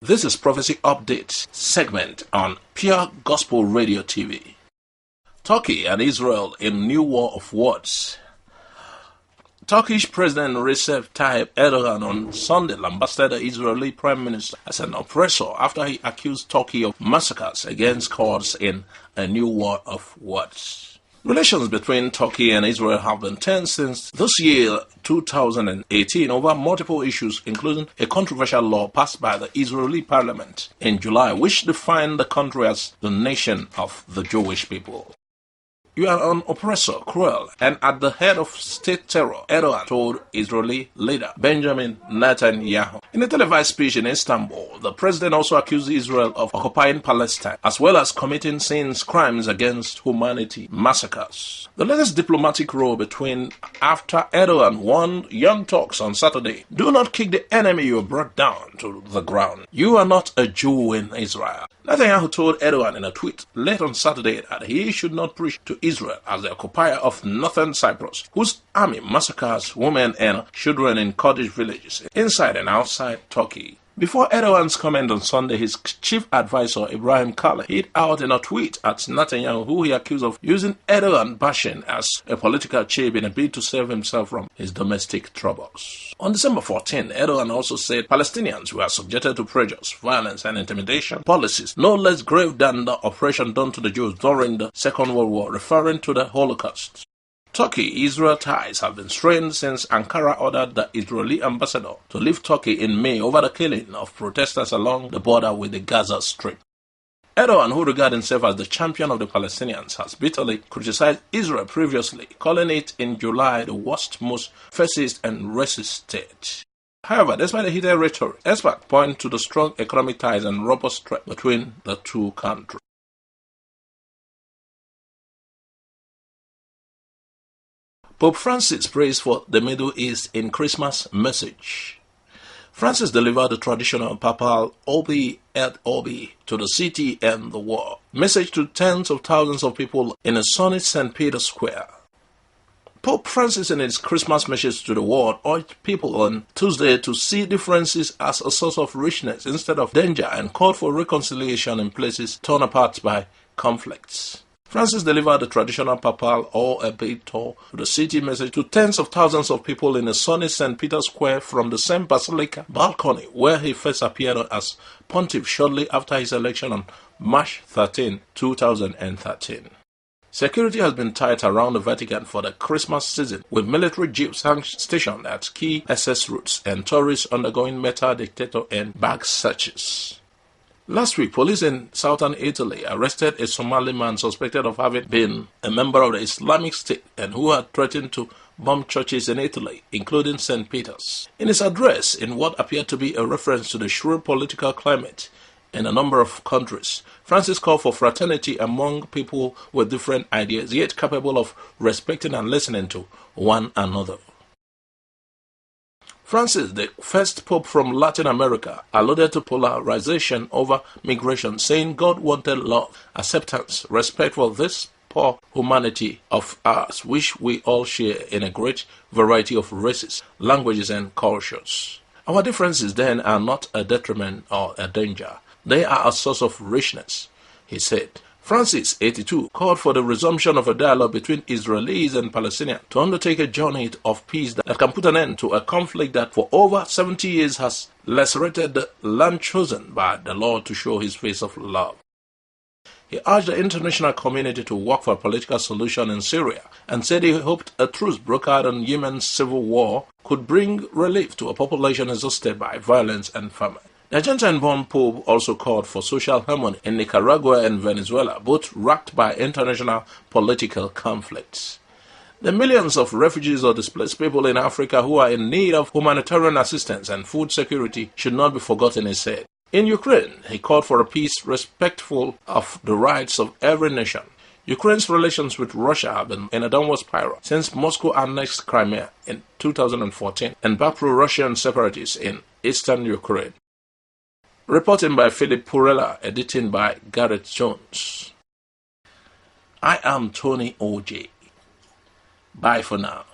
This is Prophecy Update segment on Pure Gospel Radio TV. Turkey and Israel in new war of words. Turkish President Recep Tayyip Erdogan on Sunday lambasted the Israeli Prime Minister as an oppressor after he accused Turkey of massacres against Kurds in a new war of words. Relations between Turkey and Israel have been tense since this year, 2018, over multiple issues, including a controversial law passed by the Israeli parliament in July, which defined the country as the nation of the Jewish people. "You are an oppressor, cruel, and at the head of state terror," Erdogan told Israeli leader Benjamin Netanyahu. In a televised speech in Istanbul, the president also accused Israel of occupying Palestine, as well as committing sins, crimes against humanity, massacres. The latest diplomatic row between after Erdogan warned young Turks on Saturday, "Do not kick the enemy you brought down to the ground. You are not a Jew in Israel." Netanyahu told Erdogan in a tweet late on Saturday that he should not preach to Israel as the occupier of northern Cyprus, whose army massacres women and children in Kurdish villages inside and outside Turkey. Before Erdogan's comment on Sunday, his chief advisor Ibrahim Kalin hit out in a tweet at Netanyahu, who he accused of using Erdogan bashing as a political chip in a bid to save himself from his domestic troubles. On December 14, Erdogan also said Palestinians were subjected to prejudice, violence and intimidation policies no less grave than the oppression done to the Jews during the Second World War, referring to the Holocaust. Turkey-Israel ties have been strained since Ankara ordered the Israeli ambassador to leave Turkey in May over the killing of protesters along the border with the Gaza Strip. Erdogan, who regards himself as the champion of the Palestinians, has bitterly criticized Israel previously, calling it in July the worst, most fascist and racist state. However, despite the heated rhetoric, experts point to the strong economic ties and robust trade between the two countries. Pope Francis prays for the Middle East in Christmas message. Francis delivered the traditional papal Orbi et Orbi to the city and the world message to tens of thousands of people in a sunny St. Peter's Square. Pope Francis, in his Christmas message to the world, urged people on Tuesday to see differences as a source of richness instead of danger and called for reconciliation in places torn apart by conflicts. Francis delivered the traditional papal Orbi to the city message to tens of thousands of people in a sunny St. Peter's Square from the same basilica balcony where he first appeared as pontiff shortly after his election on March 13, 2013. Security has been tight around the Vatican for the Christmas season, with military jeeps stationed at key access routes and tourists undergoing metal detector and bag searches. Last week, police in southern Italy arrested a Somali man suspected of having been a member of the Islamic State and who had threatened to bomb churches in Italy, including St. Peter's. In his address, in what appeared to be a reference to the shrewd political climate in a number of countries, Francis called for fraternity among people with different ideas, yet capable of respecting and listening to one another. Francis, the first pope from Latin America, alluded to polarization over migration, saying God wanted love, acceptance, respect for this poor humanity of ours, which we all share in a great variety of races, languages, and cultures. Our differences then are not a detriment or a danger. They are a source of richness, he said. Francis, 82, called for the resumption of a dialogue between Israelis and Palestinians to undertake a journey of peace that can put an end to a conflict that for over 70 years has lacerated the land chosen by the Lord to show his face of love. He urged the international community to work for a political solution in Syria and said he hoped a truce brokered in Yemen's civil war could bring relief to a population exhausted by violence and famine. The Argentine-born Pope also called for social harmony in Nicaragua and Venezuela, both racked by international political conflicts. The millions of refugees or displaced people in Africa who are in need of humanitarian assistance and food security should not be forgotten, he said. In Ukraine, he called for a peace respectful of the rights of every nation. Ukraine's relations with Russia have been in a downward spiral since Moscow annexed Crimea in 2014 and backed pro-Russian separatists in eastern Ukraine. Reporting by Philip Purella, editing by Gareth Jones. I am Tony O.J. Bye for now.